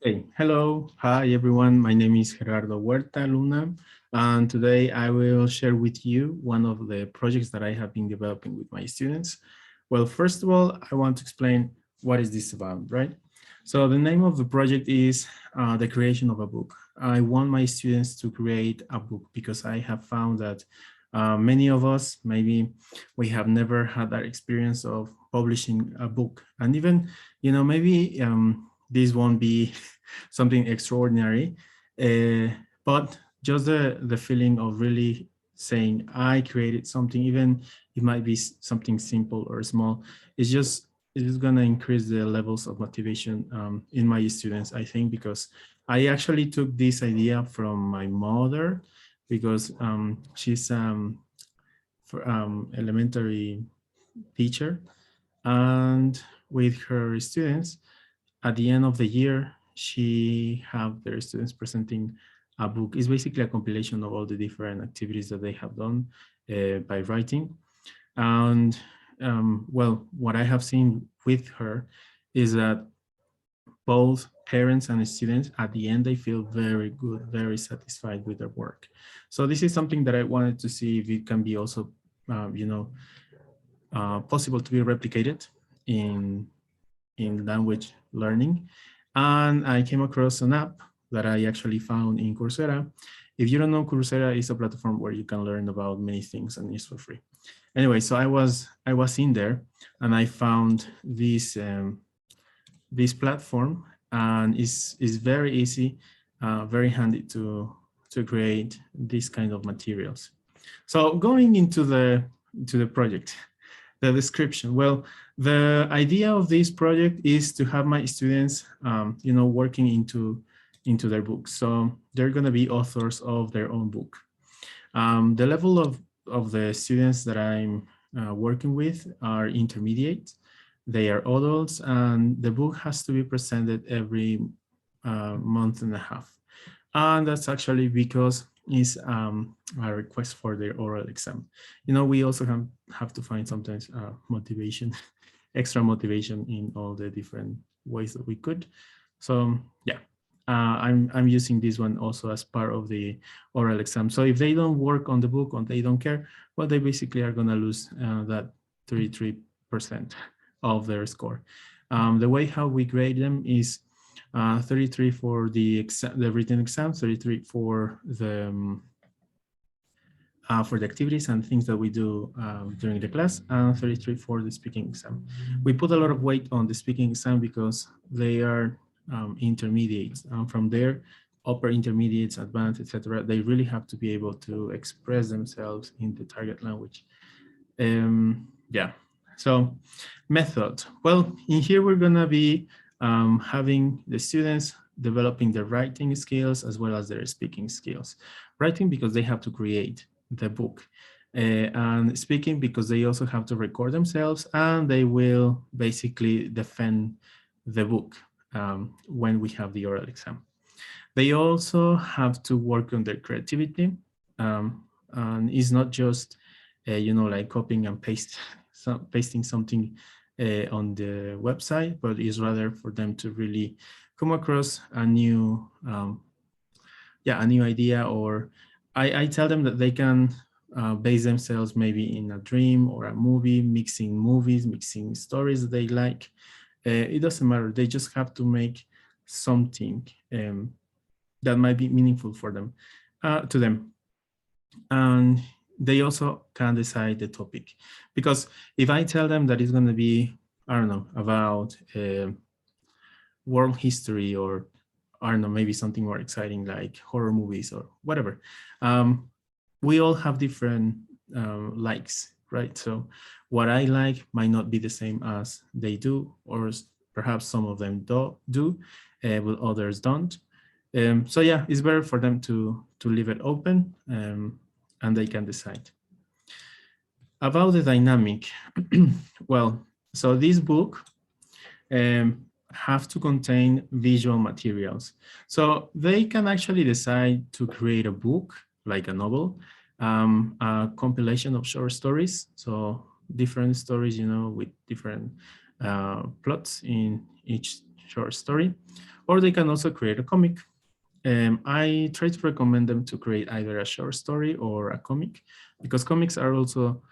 Okay, hello, hi everyone. My name is Gerardo Huerta Luna, and today I will share with you one of the projects that I have been developing with my students. Well, first of all, I want to explain what is this about, right? So the name of the project is the creation of a book. I want my students to create a book because I have found that many of us, maybe we have never had that experience of publishing a book, and even, maybe this won't be something extraordinary, but just the feeling of really saying I created something, even it might be something simple or small, it's going to increase the levels of motivation in my students, I think, because I actually took this idea from my mother, because she's elementary teacher, and with her students at the end of the year, she have their students presenting a book. It's basically a compilation of all the different activities that they have done by writing. And well, what I have seen with her is that both parents and students, at the end, they feel very good, very satisfied with their work. So this is something that I wanted to see if it can be also, possible to be replicated in language learning. And I came across an app that I actually found in Coursera. If you don't know, Coursera is a platform where you can learn about many things and it's for free. Anyway, so I was in there and I found this platform, and is very easy, very handy to create this kind of materials. So going into the project, the description. Well, the idea of this project is to have my students, working into their books. So they're going to be authors of their own book. The level of the students that I'm working with are intermediate. They are adults, and the book has to be presented every month and a half. And that's actually because it's a request for their oral exam. We also have to find sometimes motivation, extra motivation in all the different ways that we could. So yeah, I'm using this one also as part of the oral exam. So if they don't work on the book or they don't care, well, they basically are gonna lose that 33% of their score. The way how we grade them is 33 for the written exam, 33 for the activities and things that we do during the class, and 33 for the speaking exam. We put a lot of weight on the speaking exam because they are intermediates. From there, upper intermediates, advanced, etc., they really have to be able to express themselves in the target language. Yeah, so method. Well, in here we're gonna be having the students developing their writing skills as well as their speaking skills. Writing because they have to create the book, and speaking because they also have to record themselves and they will basically defend the book when we have the oral exam. They also have to work on their creativity, and it's not just like copying and pasting something on the website, but it's rather for them to really come across a new a new idea. Or I tell them that they can base themselves maybe in a dream or a movie, mixing movies, mixing stories that they like. It doesn't matter. They just have to make something that might be meaningful for them, to them. And they also can decide the topic, because if I tell them that it's going to be, I don't know, about world history, or I don't know, maybe something more exciting like horror movies or whatever, we all have different likes, right? So what I like might not be the same as they do, or perhaps some of them do, but others don't. So yeah, it's better for them to leave it open, and they can decide. About the dynamic, well, so this book have to contain visual materials. So they can actually decide to create a book, like a novel, a compilation of short stories. So different stories, with different plots in each short story, or they can also create a comic. I try to recommend them to create either a short story or a comic, because comics are also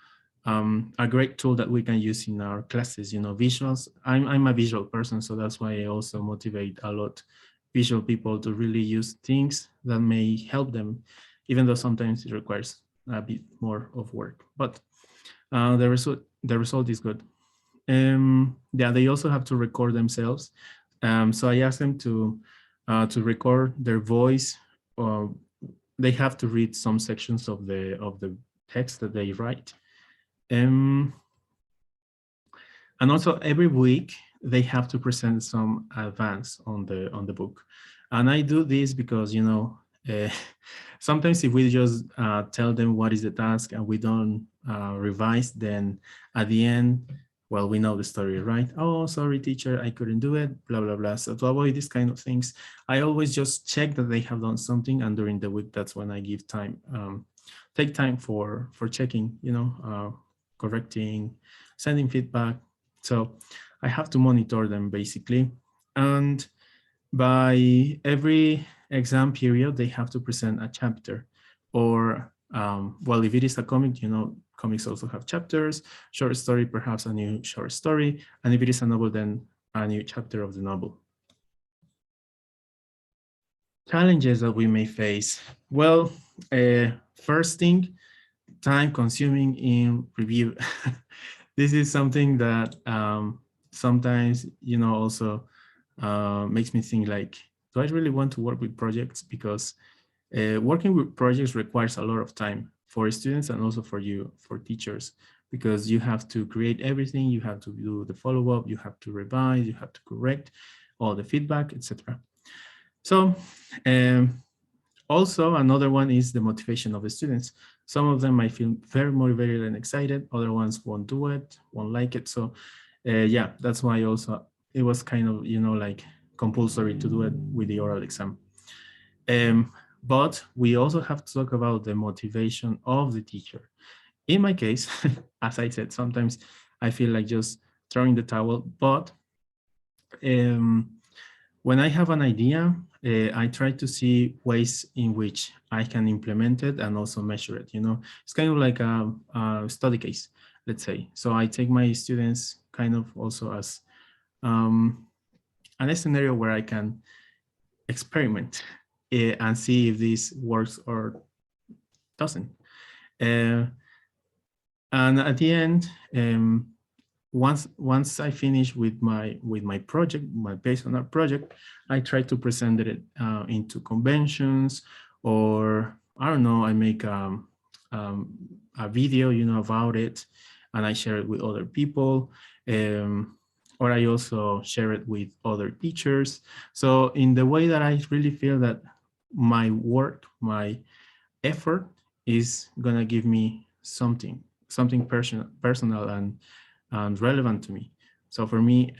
a great tool that we can use in our classes. You know, visuals. I'm a visual person, so that's why I also motivate a lot visual people to really use things that may help them, even though sometimes it requires a bit more of work. But the result is good. Yeah, they also have to record themselves. So I asked them to record their voice. Uh, they have to read some sections of the text that they write. And also every week they have to present some advance on the book. And I do this because, you know, sometimes if we just tell them what is the task and we don't revise, then at the end, well, we know the story, right? Oh, sorry, teacher, I couldn't do it, blah, blah, blah. So to avoid these kind of things, I always just check that they have done something. And during the week, that's when I give time, take time for checking, you know, correcting, sending feedback. So I have to monitor them basically. And by every exam period, they have to present a chapter, or well, if it is a comic, you know, comics also have chapters, short story, perhaps a new short story. And if it is a novel, then a new chapter of the novel. Challenges that we may face. Well, first thing, time consuming in review. This is something that sometimes, you know, also makes me think like, do I really want to work with projects? Because working with projects requires a lot of time for students and also for you, for teachers, because you have to create everything, you have to do the follow-up, you have to revise, you have to correct all the feedback, etc. So also another one is the motivation of the students. Some of them might feel very motivated and excited, other ones won't do it, won't like it. So yeah, that's why also it was kind of, you know, like compulsory to do it with the oral exam. But we also have to talk about the motivation of the teacher. In my case, as I said, sometimes I feel like just throwing the towel, but when I have an idea, I try to see ways in which I can implement it and also measure it. You know, it's kind of like a study case, let's say. So I take my students kind of also as a scenario where I can experiment and see if this works or doesn't. And at the end, once I finish with my project, based on our project, I try to present it into conventions, or I don't know, I make a video, you know, about it, and I share it with other people, or I also share it with other teachers. So in the way that I really feel that my work, my effort is gonna give me something personal and relevant to me. So for me,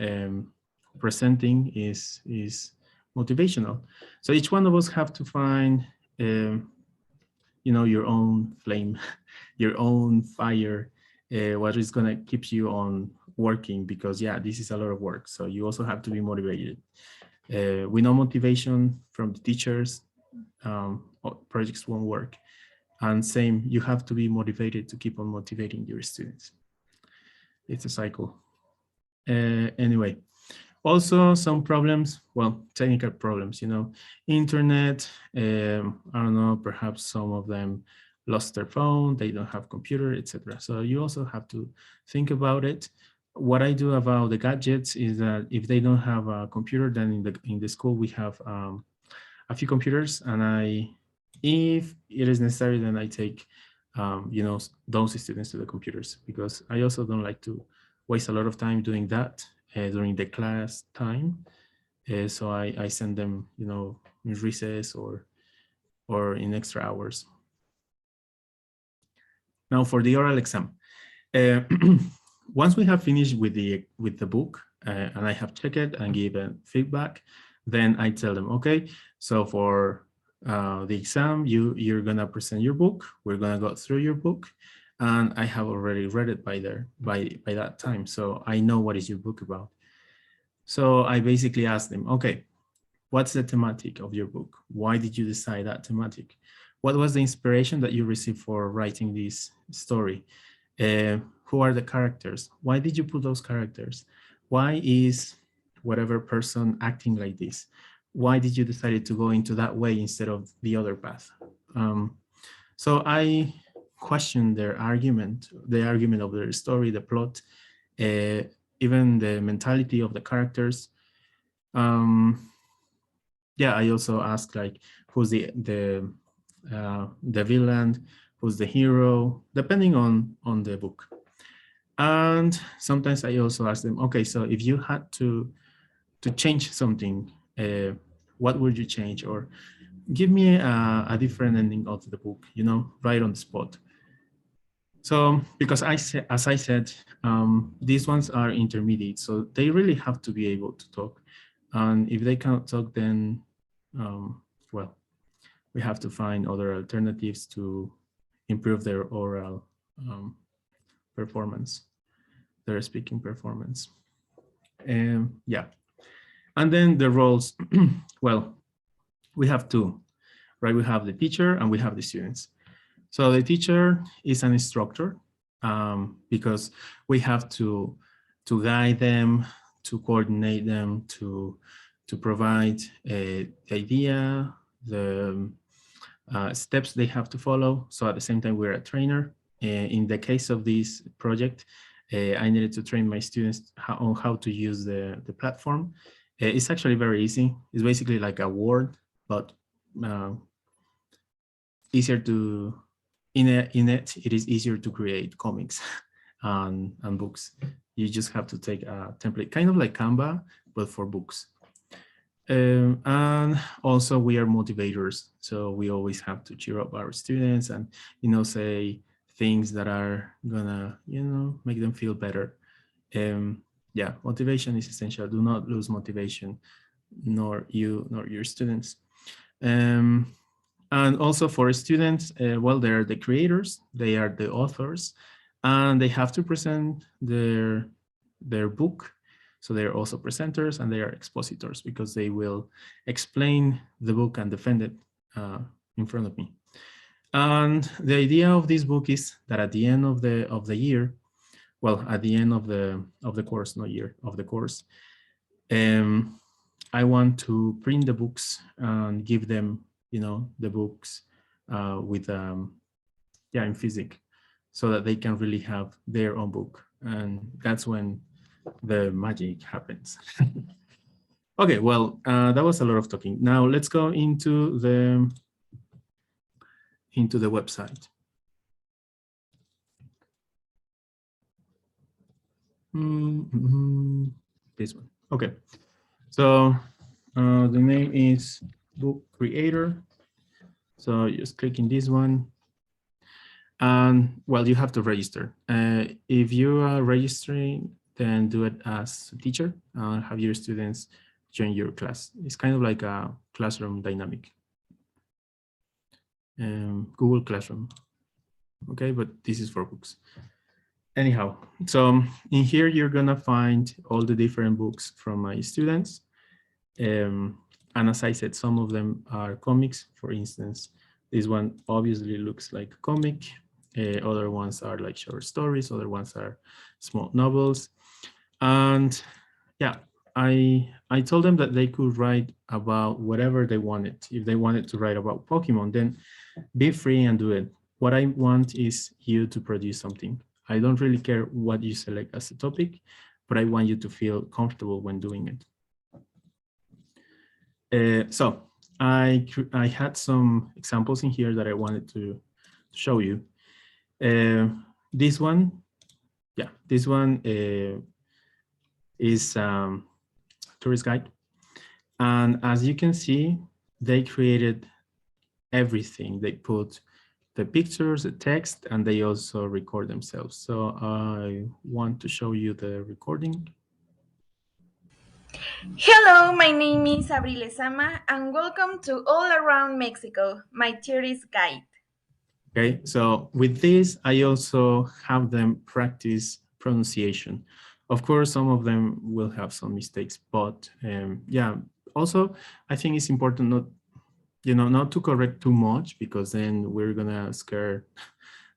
presenting is motivational. So each one of us have to find, you know, your own flame, your own fire, what is gonna keep you on working, because yeah, this is a lot of work. So you also have to be motivated. We know motivation from the teachers, projects won't work. And same, you have to be motivated to keep on motivating your students. It's a cycle. Anyway, also some problems, well, technical problems, you know, internet, I don't know, perhaps some of them lost their phone, they don't have computer, etc. So you also have to think about it. What I do about the gadgets is that if they don't have a computer, then in the school we have a few computers, and if it is necessary, then I take you know, those students to the computers, because I also don't like to waste a lot of time doing that during the class time. So I send them, you know, in recess or in extra hours. Now for the oral exam. Once we have finished with the book and I have checked it and given feedback, then I tell them, okay, so for the exam, you're gonna present your book. We're gonna go through your book, and I have already read it by that time, so I know what is your book about. So I basically asked them, okay, what's the thematic of your book? Why did you decide that thematic? What was the inspiration that you received for writing this story? Who are the characters? Why did you put those characters? Why is whatever person acting like this? Why did you decide to go into that way instead of the other path? So I questioned their argument, the argument of their story, the plot, even the mentality of the characters. Yeah, I also asked like, who's the villain, who's the hero, depending on the book. And sometimes I also ask them, okay, so if you had to change something, what would you change? Or give me a different ending of the book, you know, right on the spot. So, because as I said, these ones are intermediate, so they really have to be able to talk. And if they cannot talk, then, well, we have to find other alternatives to improve their oral performance, their speaking performance. Yeah. And then the roles, well, we have two, right? We have the teacher and we have the students. So the teacher is an instructor because we have to guide them, to coordinate them, to provide the idea, the steps they have to follow. So at the same time, we're a trainer. In the case of this project, I needed to train my students on how to use the platform. It's actually very easy. It's basically like a Word, but easier to, in it, it is easier to create comics and books. You just have to take a template, kind of like Canva, but for books. And also we are motivators. So we always have to cheer up our students and, you know, say things that are gonna, you know, make them feel better. Yeah, motivation is essential. Do not lose motivation, nor you, nor your students. And also for students, well, they're the creators, they are the authors, and they have to present their book. So they're also presenters and they are expositors because they will explain the book and defend it in front of me. And the idea of this book is that at the end of the year, well, at the end of the course, not year, of the course, I want to print the books and give them, you know, the books with, yeah, in physics, so that they can really have their own book. And that's when the magic happens. Okay, well, that was a lot of talking. Now let's go into the website. This one. Okay, so the name is Book Creator. So just clicking this one. And well, you have to register. If you are registering, then do it as a teacher. Have your students join your class. It's kind of like a classroom dynamic. Google Classroom. Okay, but this is for books. Anyhow, so in here, you're gonna find all the different books from my students. And as I said, some of them are comics. For instance, this one obviously looks like a comic. Other ones are like short stories. Other ones are small novels. And yeah, I told them that they could write about whatever they wanted. If they wanted to write about Pokemon, then be free and do it. What I want is you to produce something. I don't really care what you select as a topic, but I want you to feel comfortable when doing it. So I had some examples in here that I wanted to show you. This one, yeah, this one is tourist guide. And as you can see, they created everything. They put the pictures, the text, and they also record themselves. So I want to show you the recording. Hello, my name is Abril Lezama, and welcome to All Around Mexico, my tourist guide. Okay, so with this, I also have them practice pronunciation. Of course, some of them will have some mistakes, but yeah, also I think it's important not to correct too much, because then we're gonna scare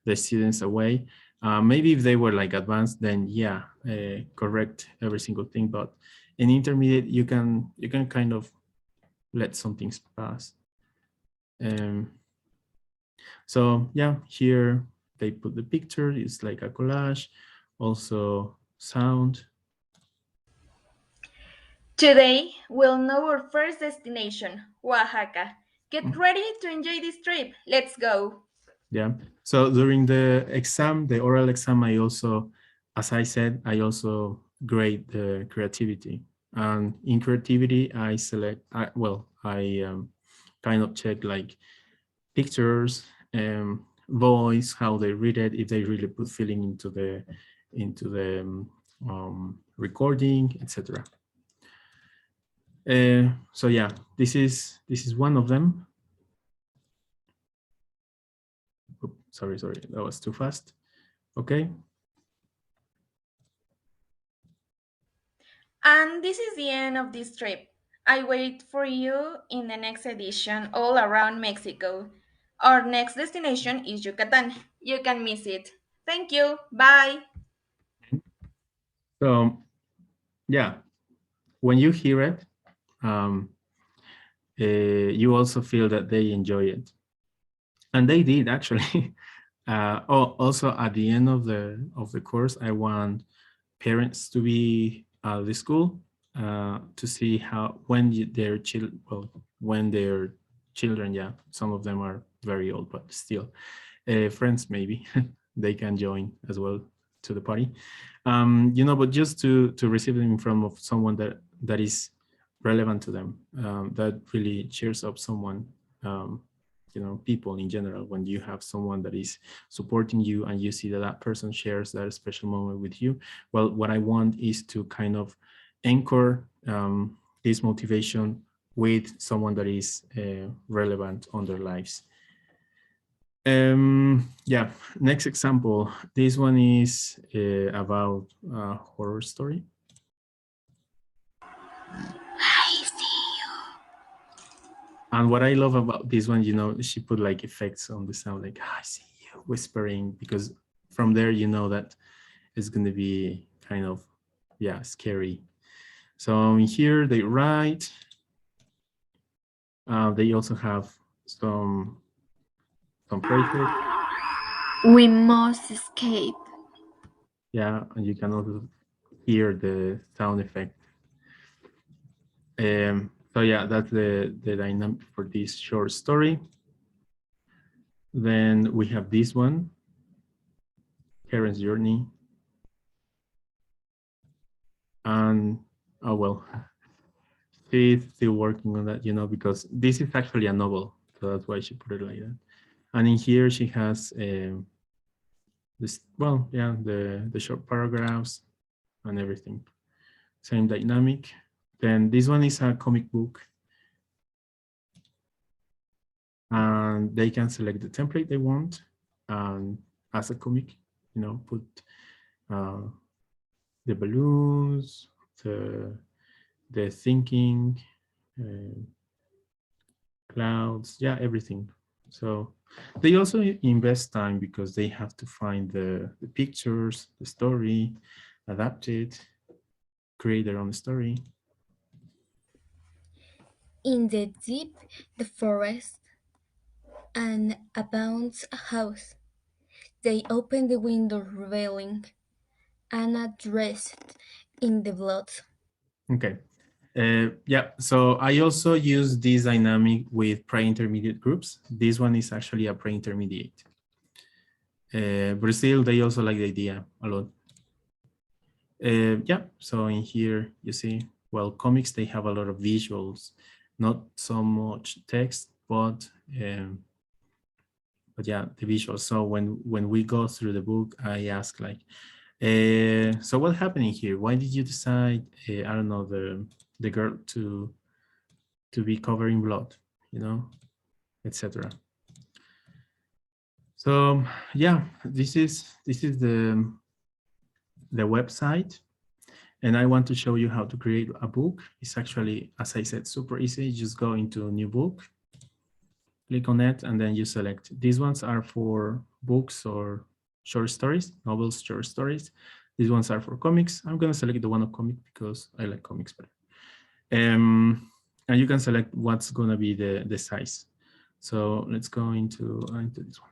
the students away. Maybe if they were like advanced, then yeah, correct every single thing. But in intermediate, you can kind of let some things pass. So yeah, here they put the picture. It's like a collage, also sound. Today, we'll know our first destination, Oaxaca. Get ready to enjoy this trip. Let's go. Yeah. So during the exam, the oral exam, I also, as I said, I also grade the creativity. And in creativity, I select, I kind of check like pictures, voice, how they read it, if they really put feeling into the recording, etc. So yeah, this is one of them. Oops, sorry, that was too fast. Okay. And this is the end of this trip. I wait for you in the next edition all around Mexico. Our next destination is Yucatan. You can miss it. Thank you. Bye. So yeah, when you hear it, um, you also feel that they enjoy it, and they did actually. Also, at the end of the course, I want parents to be at the school to see how their children, yeah, some of them are very old, but still, friends maybe they can join as well to the party. But just to receive them in front of someone that is relevant to them, that really cheers up someone, people in general. When you have someone that is supporting you and you see that that person shares that special moment with you, well, what I want is to kind of anchor this motivation with someone that is relevant on their lives. Yeah, next example. This one is about a horror story. I see. And what I love about this one, she put like effects on the sound, like, I see you, whispering, because from there, that it's going to be kind of, yeah, scary. So here they write. They also have some phrases. We must escape. Yeah, and you can also hear the sound effect. So yeah, that's the dynamic for this short story. Then we have this one, Karen's Journey. And, oh well, she's still working on that, because this is actually a novel. So that's why she put it like that. And in here she has this, well, yeah, the short paragraphs and everything. Same dynamic. Then this one is a comic book. And they can select the template they want, and as a comic, put the balloons, the thinking, clouds, yeah, everything. So they also invest time, because they have to find the pictures, the story, adapt it, create their own story. In the deep the forest and abounds a house. They open the window revealing Anna dressed in the blood. Okay. Yeah, so I also use this dynamic with pre-intermediate groups. This one is actually a pre-intermediate. Brazil, they also like the idea a lot. Yeah, so in here you see, well, comics, they have a lot of visuals, not so much text, but yeah, the visuals. So when we go through the book, I ask like, so what's happening here? Why did you decide, I don't know, the girl to be covered in blood, etc. So yeah, this is the website. and I want to show you how to create a book. It's actually, as I said, super easy. Just go into new book, click on it, and then you select. These ones are for books or short stories, novels, short stories. These ones are for comics. I'm going to select the one of comic because I like comics better. And you can select what's going to be the size. So let's go into this one.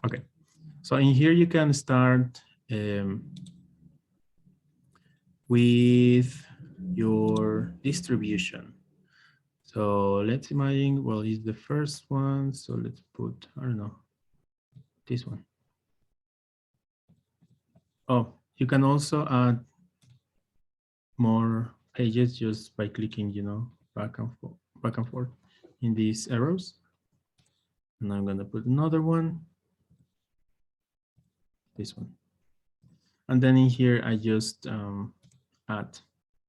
Okay, so in here you can start with your distribution. So let's imagine, well, it's the first one. So let's put, I don't know, this one. Oh, you can also add more pages just by clicking, you know, back and forth in these arrows. And I'm going to put another one, this one. And then in here, I just add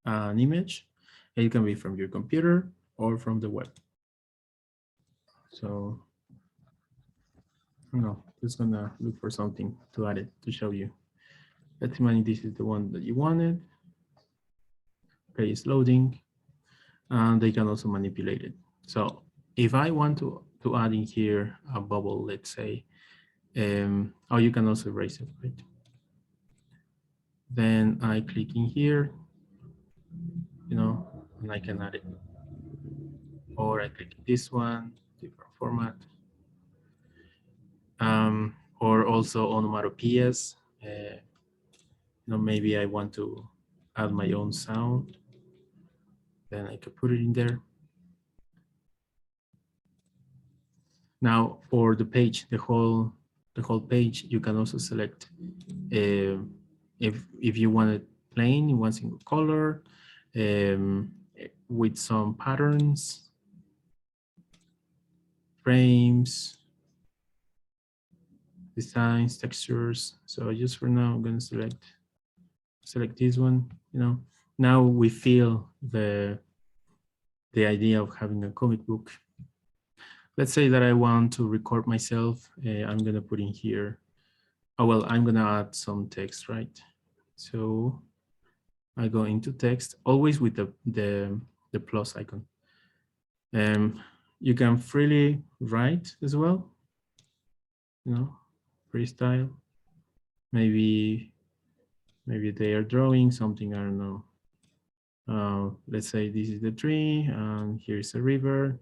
an image. It can be from your computer or from the web. So, no, just gonna look for something to add it to show you. Let's imagine this is the one that you wanted. Okay, it's loading, and they can also manipulate it. So if I want to add in here a bubble, let's say, oh, you can also erase it, right? Then I click in here, you know, and I can add it. Or I click this one, different format. Or also onomatopoeias. You know, maybe I want to add my own sound. Then I could put it in there. Now for the page, the whole page, you can also select if you want it plain in one single color, with some patterns, frames, designs, textures. So just for now, I'm going to select this one. You know, now we feel the idea of having a comic book. Let's say that I want to record myself. I'm going to put in here. Oh, well, I'm going to add some text, right? So I go into text, always with the plus icon. You can freely write as well, you know, freestyle. Maybe they are drawing something, I don't know. Let's say this is the tree, and here's a river.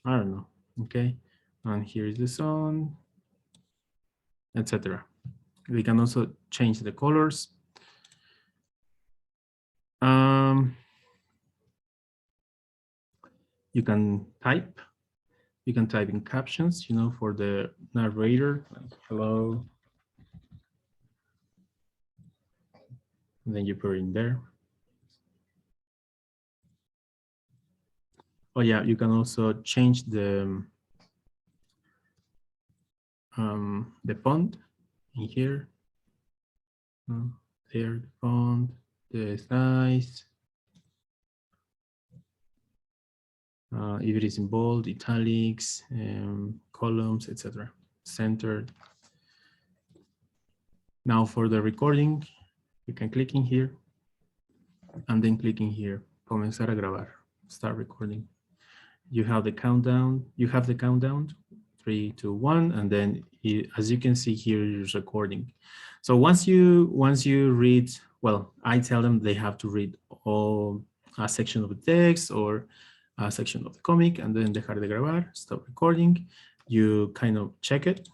I don't know, okay? And here's the sun, etc. We can also change the colors. You can type. You can type in captions, you know, for the narrator, like, hello. And then you put it in there. Oh yeah, you can also change the font in here. There, the font, the size. If it is in bold, italics, columns, etc. Centered. Now for the recording, you can click in here and then click in here, comenzar a grabar, start recording. You have the countdown. 3, 2, 1, and then as you can see here, it's recording. So once you read, well, I tell them they have to read all a section of the text or a section of the comic, and then dejar de grabar, stop recording. You kind of check it.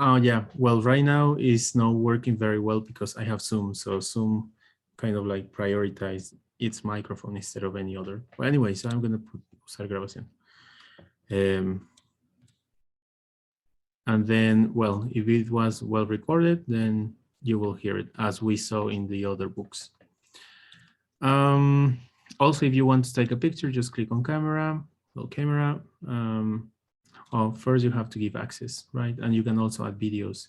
Oh yeah, well, right now it's not working very well because I have Zoom. So Zoom kind of like prioritize its microphone instead of any other. But anyway, so I'm gonna put usar grabación. And then, well, if it was well recorded, then you will hear it as we saw in the other books. Also, if you want to take a picture, just click on camera, camera. Oh, first you have to give access, right? And you can also add videos.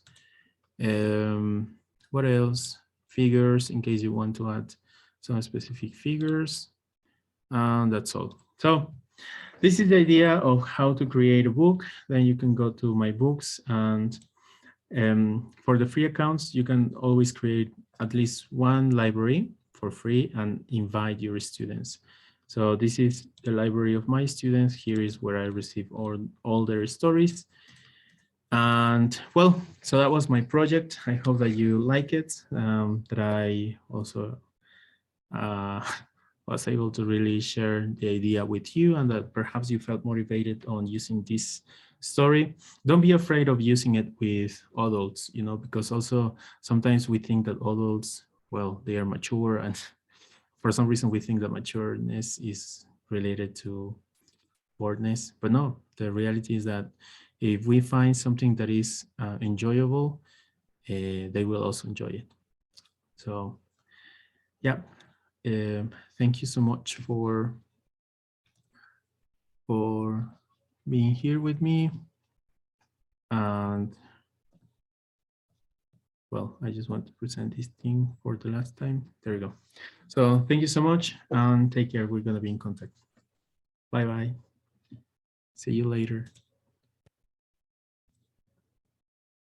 What else? figures in case you want to add some specific figures. And that's all. So this is the idea of how to create a book. Then you can go to my books, and for the free accounts, you can always create at least one library for free and invite your students. So this is the library of my students. Here is where I receive all their stories. And well, so that was my project. I hope that you like it, that I also was able to really share the idea with you, and that perhaps you felt motivated on using this story. Don't be afraid of using it with adults, you know, because also sometimes we think that adults, well, they are mature, and for some reason we think that matureness is related to boredness, but no, the reality is that if we find something that is enjoyable, they will also enjoy it. So yeah, thank you so much for being here with me. And well, I just want to present this thing for the last time. There we go. So thank you so much, and take care. We're going to be in contact. Bye bye. See you later.